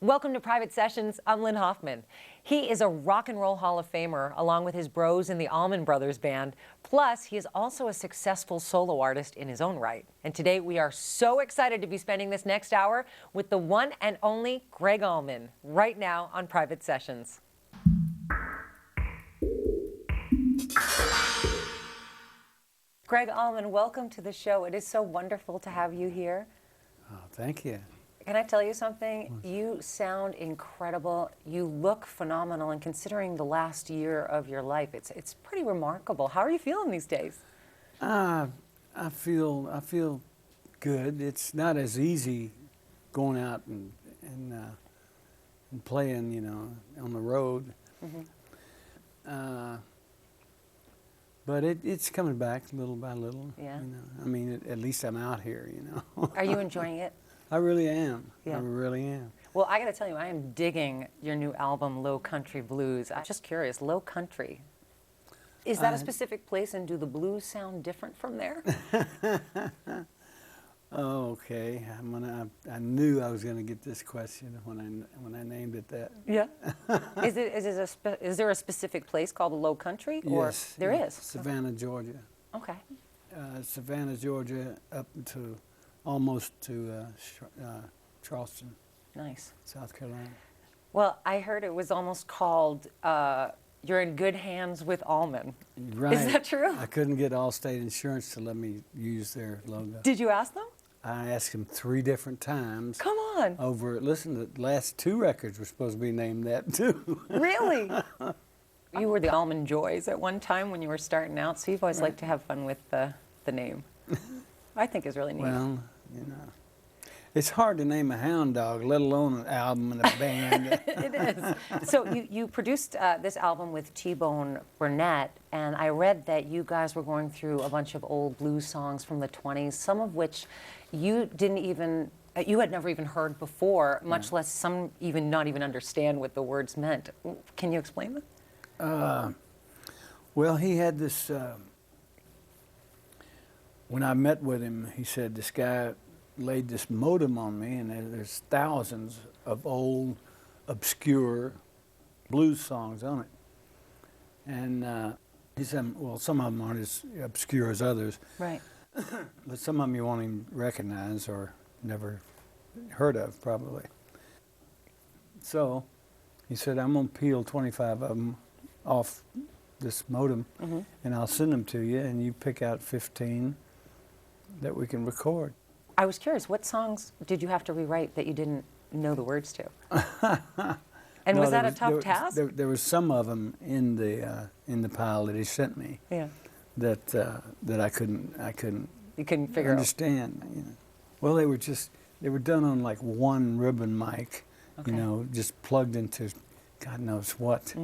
Welcome to Private Sessions. I'm Lynn Hoffman. He is a rock and roll Hall of Famer, along with his bros in the Allman Brothers Band. Plus, he is also a successful solo artist in his own right. And today we are so excited to be spending this next hour with the one and only Gregg Allman, right now on Private Sessions. Gregg Allman, welcome to the show. It is so wonderful to have you here. Oh, thank you. Can I tell you something? You sound incredible. You look phenomenal, and considering the last year of your life, it's pretty remarkable. How are you feeling these days? I feel good. It's not as easy going out and playing, you know, on the road. But it's coming back little by little. Yeah. You know, I mean, at least I'm out here. You know. Are you enjoying it? I really am. Yeah. I really am. Well, I got to tell you, I am digging your new album, Low Country Blues. I'm just curious, Low Country, is that a specific place, and do the blues sound different from there? Okay. I knew I was going to get this question when I named it that. Yeah. Is there a specific place called Low Country? Or Yes. There is. Savannah, Georgia. Okay. Savannah, Georgia, up to almost to Charleston. Nice. South Carolina. Well, I heard it was almost called You're in Good Hands with Allman. Right. Is that true? I couldn't get Allstate Insurance to let me use their logo. Did you ask them? I asked them 3 different times. Come on. Listen, the last 2 records were supposed to be named that too. Really? You were the Allman Joys at one time when you were starting out, so you've always liked to have fun with the name. I think is really neat. Well, you know, it's hard to name a hound dog, let alone an album and a band. It is. So you produced this album with T-Bone Burnett, and I read that you guys were going through a bunch of old blues songs from the 20s, some of which you had never even heard before, much less some not even understand what the words meant. Can you explain them? Well, he had this, when I met with him, he said, this guy laid this modem on me, and there's thousands of old, obscure blues songs on it. And he said, well, some of them aren't as obscure as others. Right. But some of them you won't even recognize or never heard of, probably. So he said, I'm going to peel 25 of them off this modem, and I'll send them to you, and you pick out 15 that we can record. I was curious, what songs did you have to rewrite that you didn't know the words to? And was that a tough task? There was some of them in the pile that he sent me. Yeah. That I couldn't. You couldn't figure understand. You know. Well, they were done on like one ribbon mic, you know, just plugged into God knows what.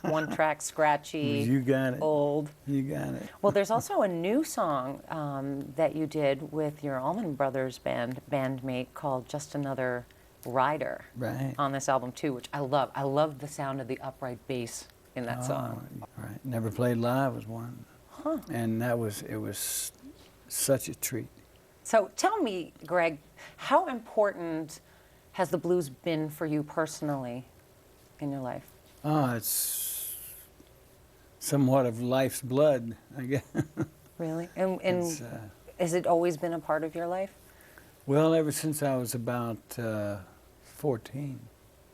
One track, scratchy. You got it. Old. You got it. Well, there's also a new song that you did with your Allman Brothers bandmate called Just Another Rider. Right. On this album too, which I love. I love the sound of the upright bass in that song. Right. Never Played Live was one. Huh. And it was such a treat. So tell me, Gregg, how important has the blues been for you personally in your life? It's somewhat of life's blood, I guess. Really? And has it always been a part of your life? Well, ever since I was about 14.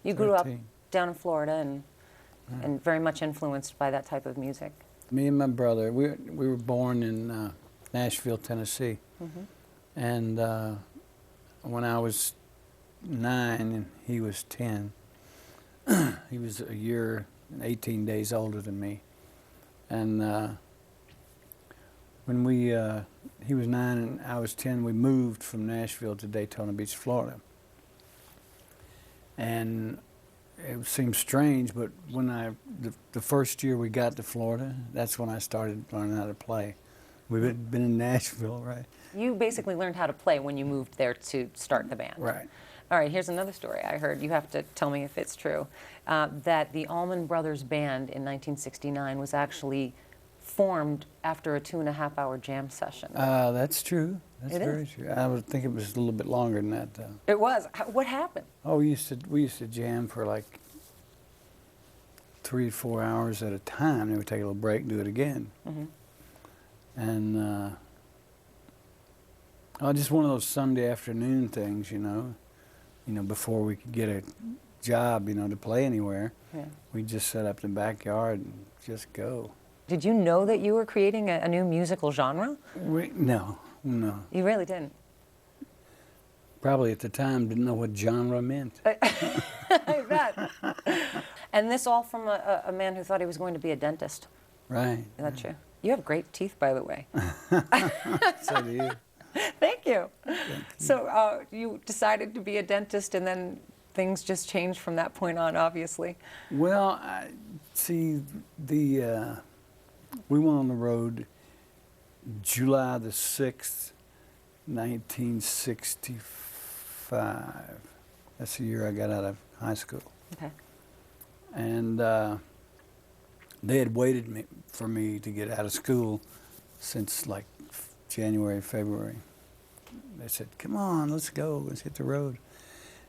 You grew up down in Florida and very much influenced by that type of music. Me and my brother, we were born in Nashville, Tennessee. And when I was 9 and he was 10, he was a year and 18 days older than me. And when he was 9 and I was 10, we moved from Nashville to Daytona Beach, Florida. And it seemed strange, but when the first year we got to Florida, that's when I started learning how to play. We've been in Nashville, right? You basically learned how to play when you moved there to start the band. Right. All right, here's another story I heard. You have to tell me if it's true. That the Allman Brothers Band in 1969 was actually formed after a 2.5-hour jam session. That's true. That's It very is. true. I would think it was a little bit longer than that, though. It was. What happened? Oh, we used to jam for like 3 to 4 hours at a time. Then we'd take a little break and do it again. Mm-hmm. And just one of those Sunday afternoon things, before we could get a job, to play anywhere. Yeah. We'd just set up in the backyard and just go. Did you know that you were creating a new musical genre? No. You really didn't. Probably at the time didn't know what genre meant. I bet. And this all from a man who thought he was going to be a dentist. Right. Is that true? You have great teeth, by the way. So do you. Thank you. So you decided to be a dentist, and then things just changed from that point on, obviously. Well, we went on the road July the 6th, 1965. That's the year I got out of high school. Okay. And they had waited for me to get out of school since like January, February. They said, come on, let's go, let's hit the road.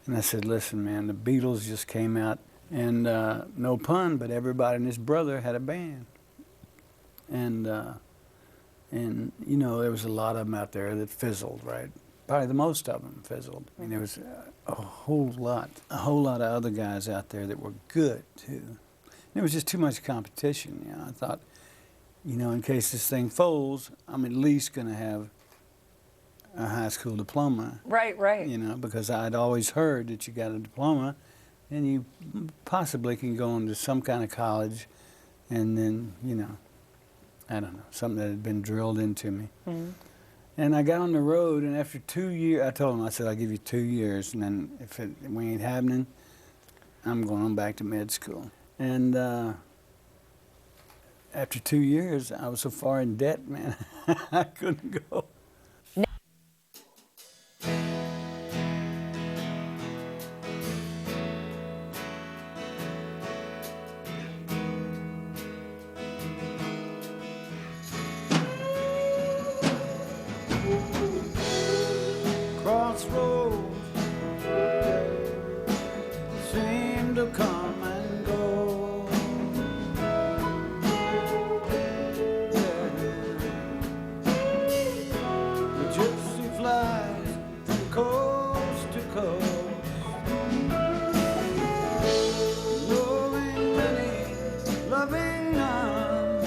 And I said, listen, man, the Beatles just came out, and no pun, but everybody and his brother had a band. And there was a lot of them out there that fizzled, right? Probably the most of them fizzled. I mean, there was a whole lot of other guys out there that were good, too. There was just too much competition, I thought, in case this thing folds, I'm at least going to have a high school diploma. Right. Because I'd always heard that you got a diploma and you possibly can go into some kind of college, and then, I don't know, something that had been drilled into me. Mm-hmm. And I got on the road, and after 2 years, I told him, I said, I'll give you 2 years, and then if we ain't happening, I'm going on back to med school. And after 2 years, I was so far in debt, man, I couldn't go. Crossroads seem to come and go. The gypsy flies from coast to coast, knowing many, loving none,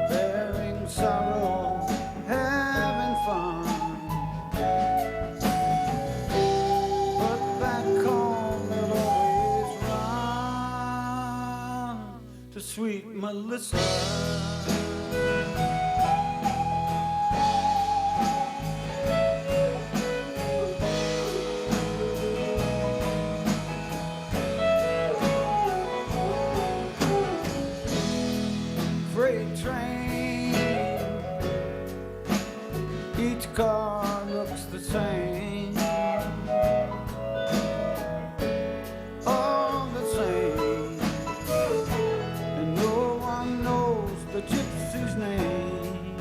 bearing sorrow, having fun. But back home they'll always run to sweet Melissa. Freight train, each car looks the same, all the same, and no one knows the gypsy's name.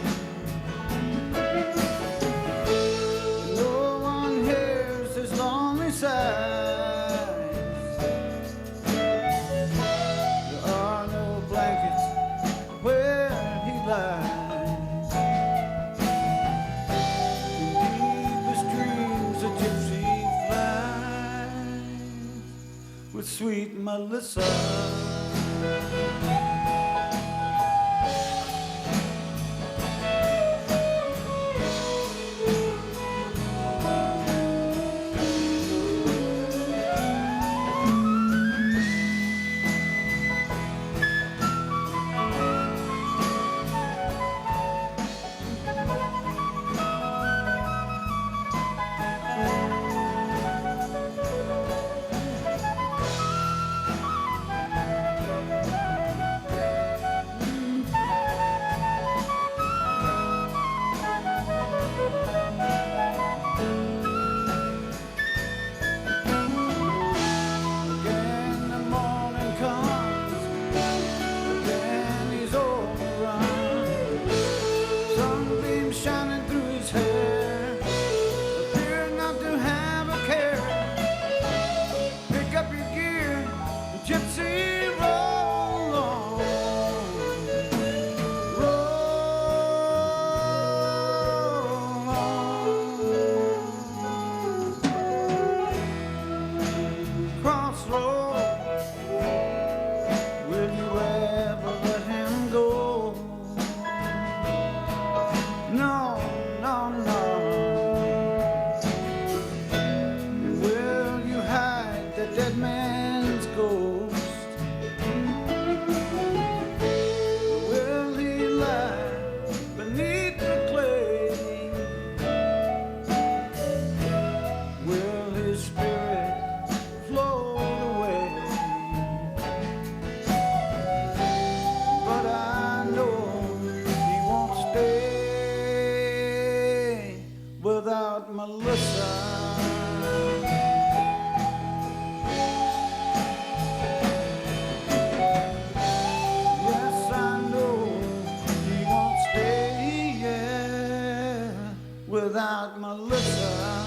No one hears his lonely sighs. There are no blankets where he lies. In deepest dreams a gypsy flies with sweet Melissa. about Melissa.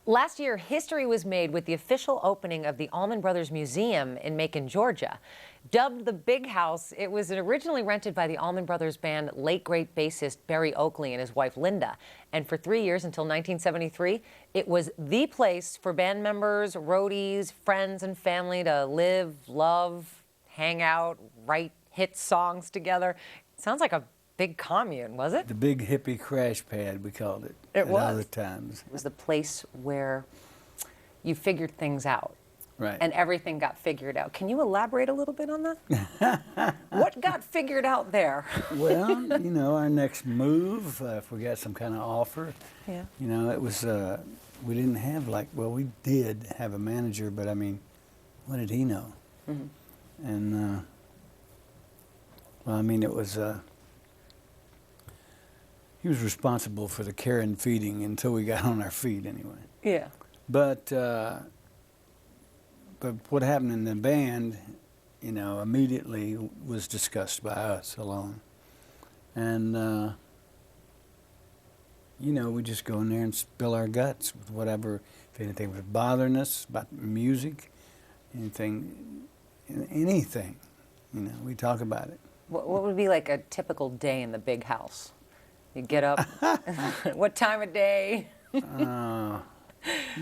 Last year, history was made with the official opening of the Allman Brothers Museum in Macon, Georgia. Dubbed the Big House, it was originally rented by the Allman Brothers band late great bassist Berry Oakley and his wife Linda. And for 3 years until 1973, it was the place for band members, roadies, friends, and family to live, love, hang out, write hit songs together. Sounds like a big commune, was it? The big hippie crash pad, we called it. It at was. other times. It was the place where you figured things out. Right. And everything got figured out. Can you elaborate a little bit on that? What got figured out there? Well, you know, our next move, if we got some kind of offer, Yeah. you know, it was, we didn't have well, we did have a manager, but I mean, what did he know? Mm-hmm. And, well, I mean, it was, he was responsible for the care and feeding until we got on our feet anyway. Yeah. But what happened in the band, you know, immediately was discussed by us alone. And, you know, we just go in there and spill our guts with whatever, if anything was bothering us about music, anything, you know, we talk about it. What would be like a typical day in the Big House? You get up, what time of day? You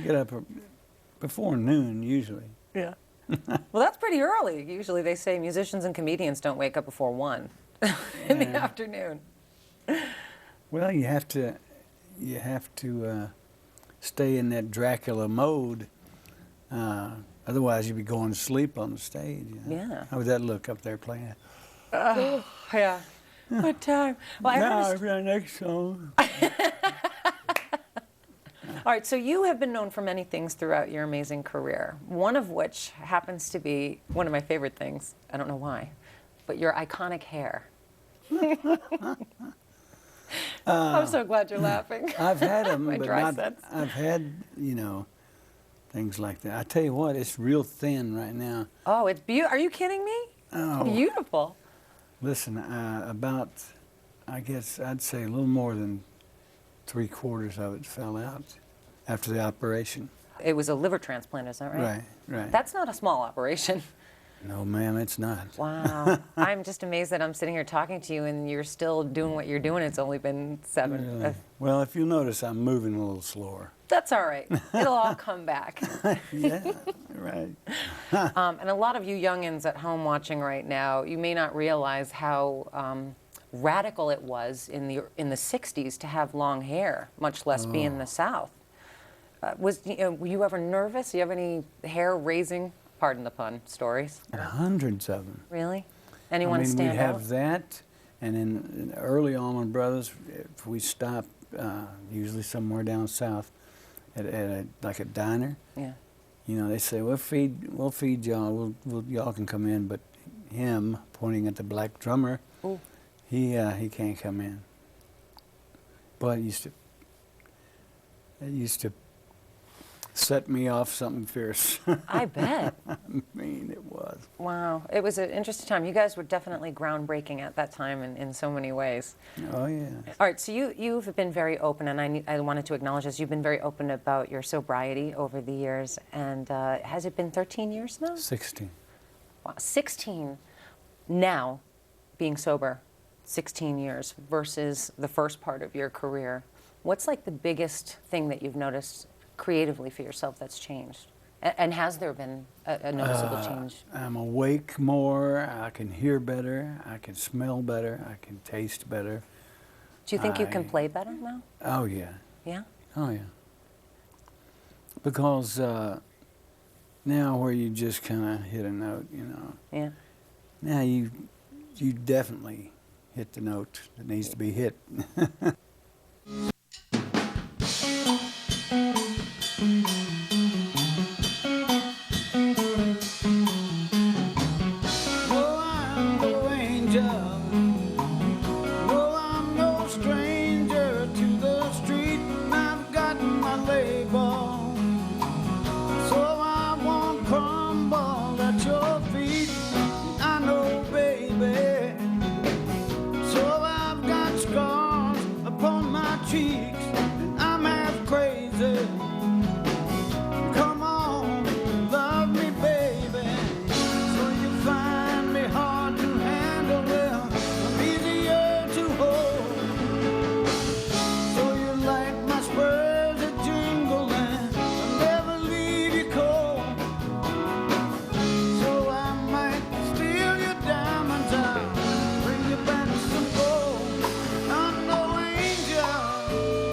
get up before noon, usually. Yeah. Well, that's pretty early. Usually they say musicians and comedians don't wake up before 1 in the afternoon. Well, you have to stay in that Dracula mode. Otherwise, you'd be going to sleep on the stage. You know? Yeah. How would that look up there playing? Yeah. What time? Well, I Now, heard for our next song. All right, so you have been known for many things throughout your amazing career, one of which happens to be one of my favorite things. I don't know why, but your iconic hair. I'm so glad you're laughing. I've had them, My but dry not, sense. I've had, you know, things like that. I tell you what, it's real thin right now. Oh, it's beautiful. Are you kidding me? Oh. Beautiful. Listen, about, I guess I'd say a little more than 3/4 of it fell out after the operation. It was a liver transplant, is that right? Right, right. That's not a small operation. No, ma'am, it's not. Wow. I'm just amazed that I'm sitting here talking to you and you're still doing what you're doing. It's only been 7. Really? Well, if you'll notice, I'm moving a little slower. That's all right. It'll all come back. Yeah, right. And a lot of you youngins at home watching right now, you may not realize how radical it was in the 60s to have long hair, much less be in the South. Were you ever nervous? Do you have any hair-raising, pardon the pun, stories? Hundreds of them. Really? Anyone I mean, stand we have out? that, and in early Allman Brothers, if we stop, usually somewhere down south, at like a diner, Yeah. you know, they say, we'll feed y'all, y'all can come in, but him, pointing at the black drummer, Ooh. he can't come in. But it used to set me off something fierce. I bet. I mean, it was. Wow. It was an interesting time. You guys were definitely groundbreaking at that time in so many ways. Oh, yeah. All right, so you've been very open, and I wanted to acknowledge this. You've been very open about your sobriety over the years, and has it been 13 years now? 16. Wow, 16 now, being sober, 16 years versus the first part of your career. What's like the biggest thing that you've noticed creatively for yourself that's changed? And has there been a noticeable change? I'm awake more. I can hear better. I can smell better. I can taste better. Do you think you can play better now? Oh, yeah. Yeah? Oh, yeah. Because now where you just kind of hit a note, you know. Yeah. Now you definitely hit the note that needs to be hit. Oh, I'm no angel. No, I'm no stranger to the street. I've got my label, so I won't crumble at your feet. I know, baby. So I've got scars upon my cheeks, and I'm half crazy. Come on, love me, baby. So you find me hard to handle, well, I'm easier to hold. So you like my spurs that jingle, and I'll never leave you cold. So I might steal your diamonds out, bring you back some gold. I'm no angel.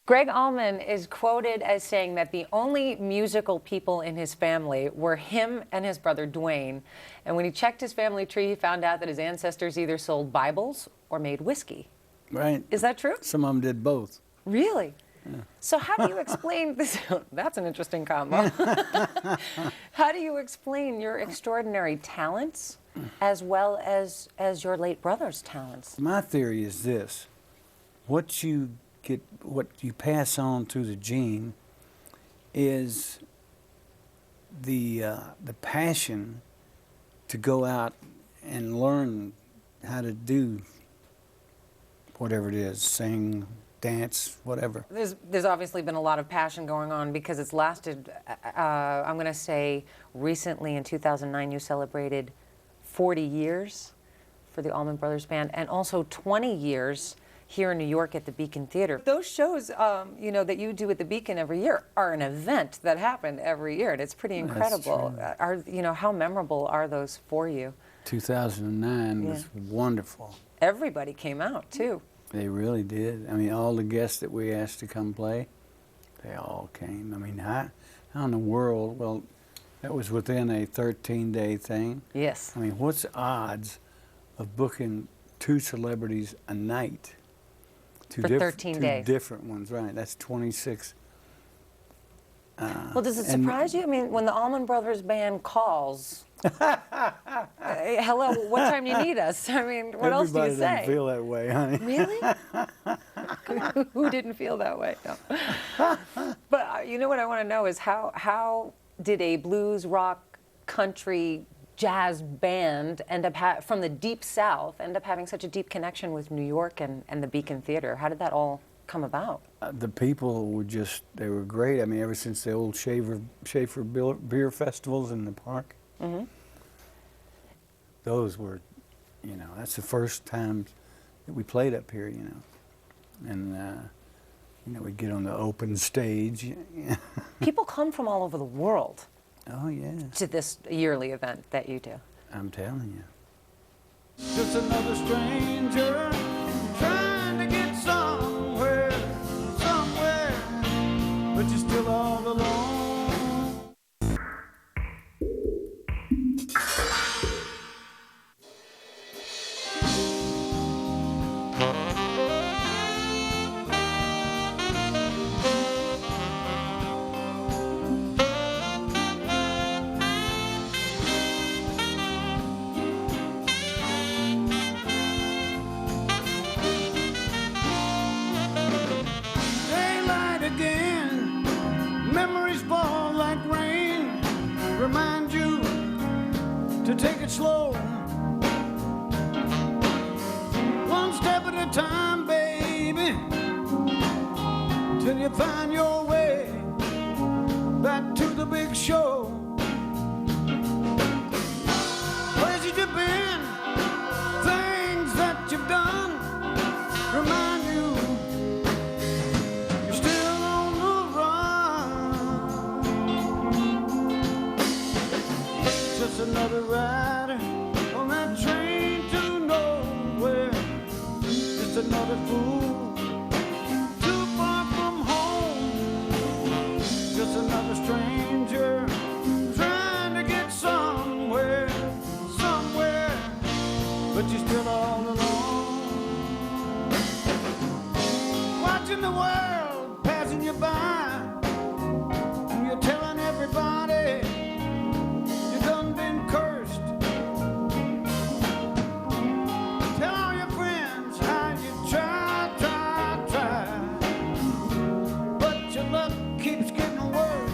Gregg Allman is quoted as saying that the only musical people in his family were him and his brother Dwayne. And when he checked his family tree, he found out that his ancestors either sold Bibles or made whiskey. Right. Is that true? Some of them did both. Really? Yeah. So how do you explain this? That's an interesting combo. How do you explain your extraordinary talents as well as your late brother's talents? My theory is this. What you pass on through the gene is the passion to go out and learn how to do whatever it is, sing, dance, whatever. There's obviously been a lot of passion going on because it's lasted, I'm going to say recently in 2009 you celebrated 40 years for the Allman Brothers Band and also 20 years here in New York at the Beacon Theater. Those shows, you know, that you do at the Beacon every year are an event that happen every year, and it's pretty incredible. You know, how memorable are those for you? 2009 was wonderful. Everybody came out too. They really did. I mean, all the guests that we asked to come play, they all came. I mean, how in the world? Well, that was within a 13-day thing. Yes. I mean, what's the odds of booking 2 celebrities a night? For 13 days. 2 different ones, right. That's 26. Well, does it surprise you? I mean, when the Allman Brothers Band calls, hello, what time do you need us? I mean, what else do you say? Everybody doesn't feel that way, honey. Really? Who didn't feel that way? No. But you know what I want to know is how did a blues, rock, country, jazz band end up from the Deep South end up having such a deep connection with New York and the Beacon Theater? How did that all come about? The people were they were great. I mean, ever since the old Schaefer beer festivals in the park, those were, you know, that's the first time that we played up here, you know. And, you know, we'd get on the open stage. People come from all over the world. Oh, yeah. To this yearly event that you do. I'm telling you. Just another stranger trying to get somewhere, but you're still all alone. Memories fall like rain, remind you to take it slow. One step at a time, baby, till you find your way back to the big show. Places you've been, things that you've done, remind you you're still on the run. Just another rider on that train to nowhere. Just another fool too far from home. Just another stranger trying to get somewhere, but you're still all alone. Watching the world passing you by, and you're telling everybody you done been cursed. Tell all your friends how you try, but your luck keeps getting worse.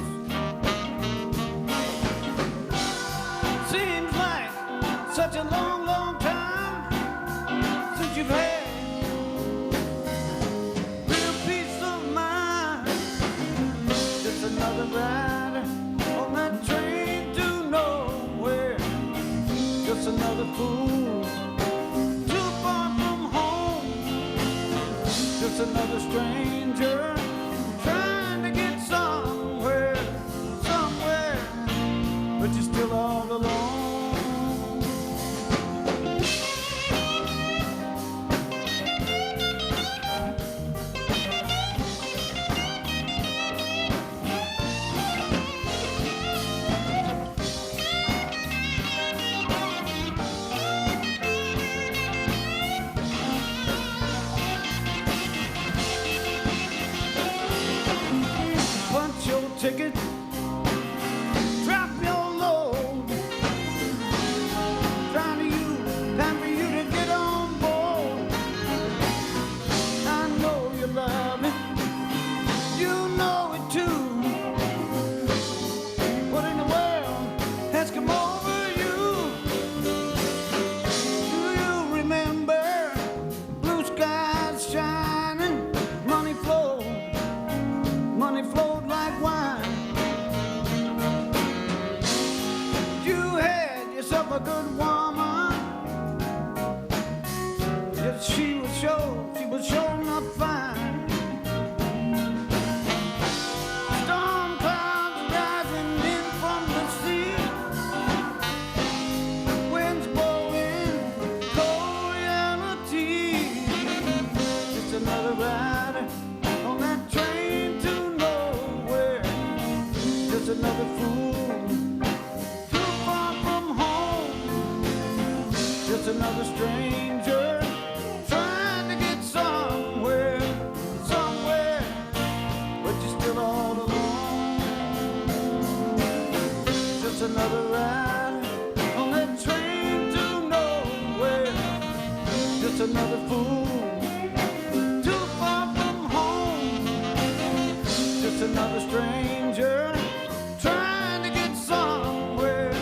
Seems like such a long time since you've had real peace of mind. Just another rider on that train to nowhere. Just another fool too far from home. Just another stranger trying to get somewhere, but you're still all alone. ticket. Drop your load. Time for you to get on board. I know you love it. You know it too. What in the world has come over you? Do you remember blue skies shining? Money flowed like wine. You had yourself a good woman. Yes, she was showing up fine. Storm clouds rising in from the sea. Winds blowing loyalty. Just another rider on that train to nowhere. Just another fool too far from home. Just another stranger trying to get somewhere, but you're still all alone. Just another ride on that train to nowhere. Just another fool too far from home. Just another stranger trying to get somewhere,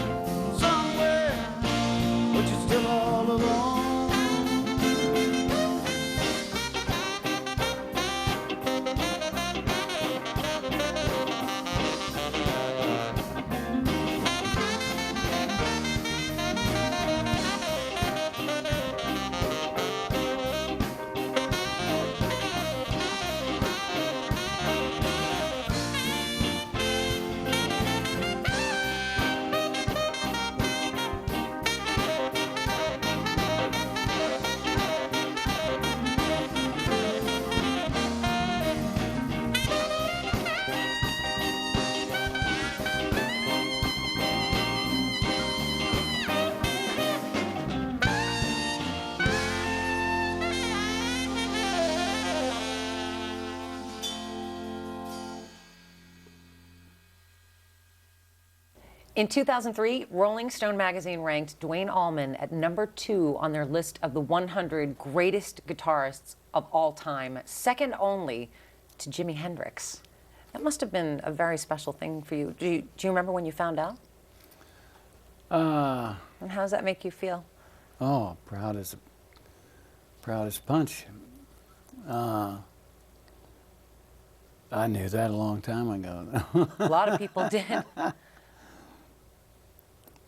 but you're still all alone. In 2003, Rolling Stone magazine ranked Duane Allman at #2 on their list of the 100 greatest guitarists of all time, second only to Jimi Hendrix. That must have been a very special thing for you. Do you remember when you found out? And how does that make you feel? Oh, proud as punch. I knew that a long time ago. A lot of people did.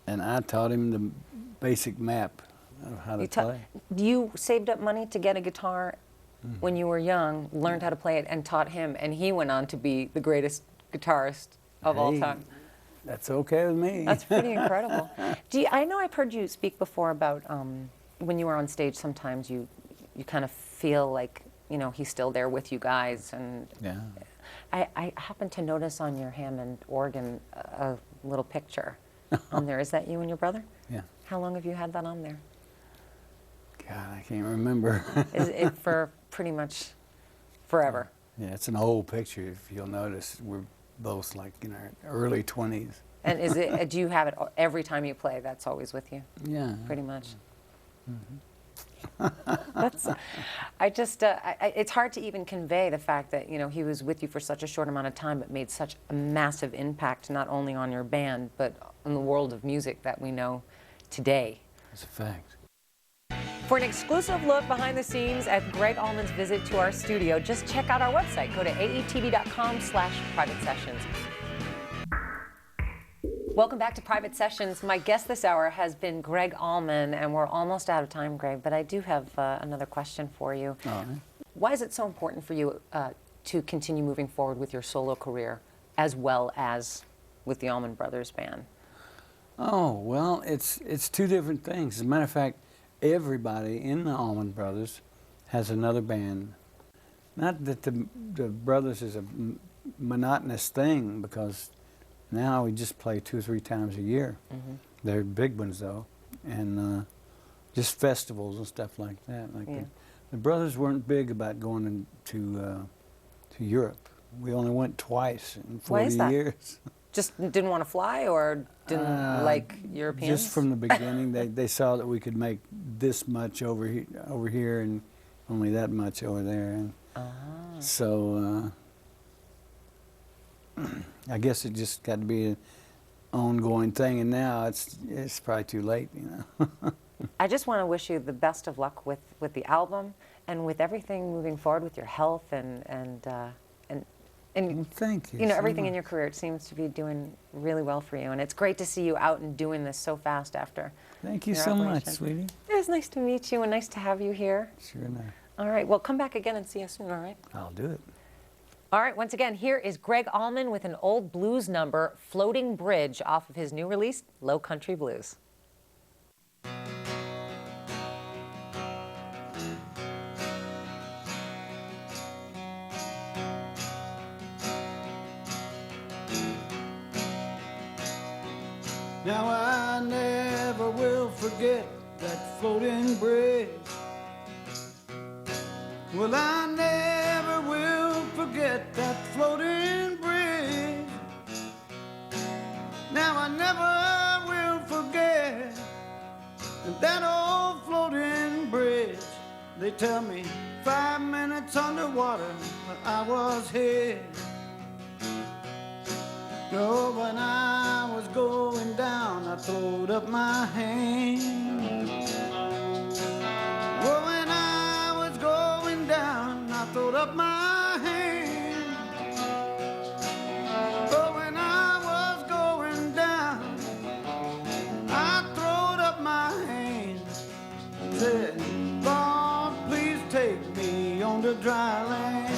And I taught him the basic map of how to play. You saved up money to get a guitar when you were young, learned how to play it, and taught him, and he went on to be the greatest guitarist of all time. That's okay with me. That's pretty incredible. I know I've heard you speak before about when you were on stage, sometimes you kind of feel like, he's still there with you guys. And Yeah. I happened to notice on your Hammond organ a little picture on there. Is that you and your brother? Yeah. How long have you had that on there? God, I can't remember. Is it for pretty much forever? Yeah, it's an old picture. If you'll notice, we're both like in our early 20s. And is it? Do you have it every time you play? That's always with you? Yeah. Pretty much. That's. It's hard to even convey the fact that he was with you for such a short amount of time, but made such a massive impact not only on your band but on the world of music that we know today. That's a fact. For an exclusive look behind the scenes at Gregg Allman's visit to our studio, just check out our website. Go to aetv.com/private sessions. Welcome back to Private Sessions. My guest this hour has been Gregg Allman, and we're almost out of time, Gregg, but I do have another question for you. All right. Why is it so important for you to continue moving forward with your solo career as well as with the Allman Brothers Band? Oh, well, it's two different things. As a matter of fact, everybody in the Allman Brothers has another band. Not that the Brothers is a monotonous thing, because now we just play 2 or 3 times a year. Mm-hmm. They're big ones, though, and just festivals and stuff like that. Like yeah. the Brothers weren't big about going to Europe. We only went twice in Why 40 is that? years. Just didn't want to fly, or didn't like Europeans? Just from the beginning, they saw that we could make this much over here and only that much over there. And so I guess it just got to be an ongoing thing, and now it's probably too late, you know. I just want to wish you the best of luck with the album and with everything moving forward with your health and Well, thank you. you know, so everything in much. your career. It seems to be doing really well for you, and it's great to see you out and doing this so fast after. Thank you your so much, operation. sweetie. It was nice to meet you and nice to have you here. Sure enough. All right, well, come back again and see us soon, all right? I'll do it. All right, once again, here is Gregg Allman with an old blues number, Floating Bridge, off of his new release, Low Country Blues. Now I never will forget that floating bridge. Well, I never will forget that floating bridge. Now I never will forget that old floating bridge. They tell me 5 minutes underwater, but I was hit. Oh, when I was going down, I throwed up my hand. Oh, when I was going down, I throwed up my hand. Oh, when I was going down, I throwed up my hand. Said, Lord, please take me on the dry land.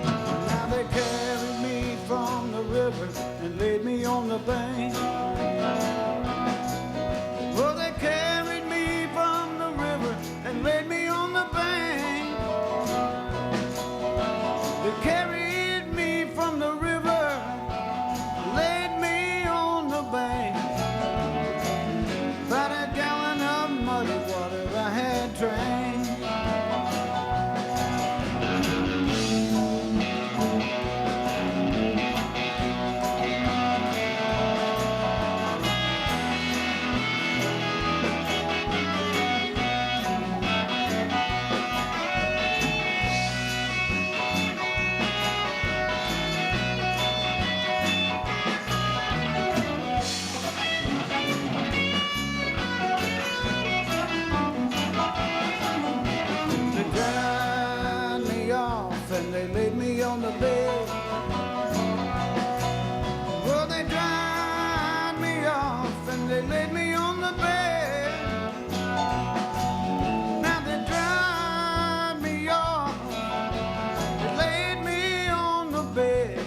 Now they carried me from the river and laid me on the bank. Oh, they carried me from the river and laid me on the bank. They carried me from the river, laid me on the bank. About a gallon of muddy water I had drank. They dried me off and they laid me on the bed. Oh, they dried me off and they laid me on the bed. Now they dried me off, they laid me on the bed.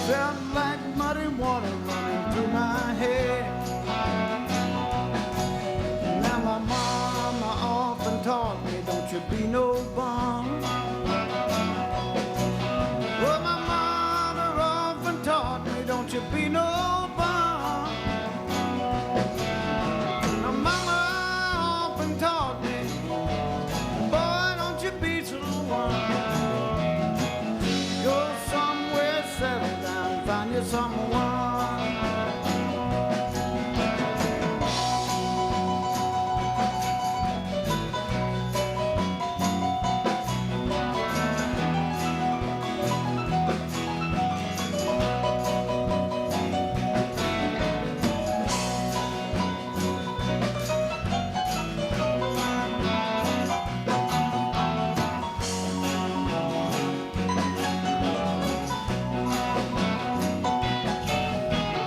Felt like muddy water running through my head. Now my mama often taught me, don't you be no bum. Well, my mother often taught me, don't you be no bum. My mama often taught me, boy, don't you be so one. Go somewhere, settle down, find you someone.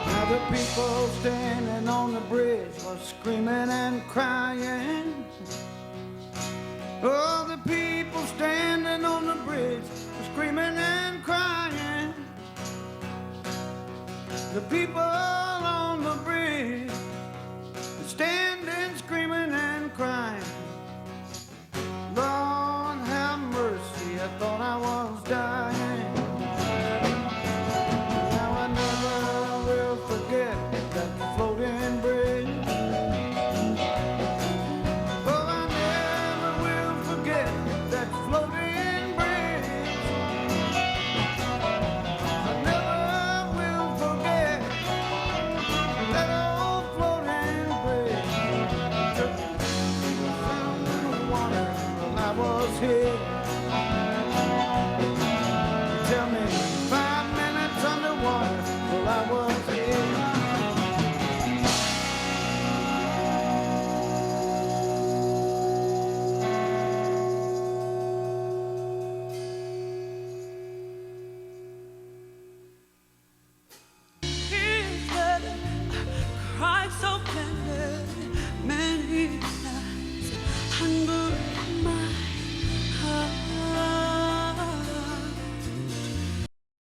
Now the people standing on the bridge were screaming and crying. Oh, the people standing on the bridge were screaming and crying. The people on the bridge were standing, screaming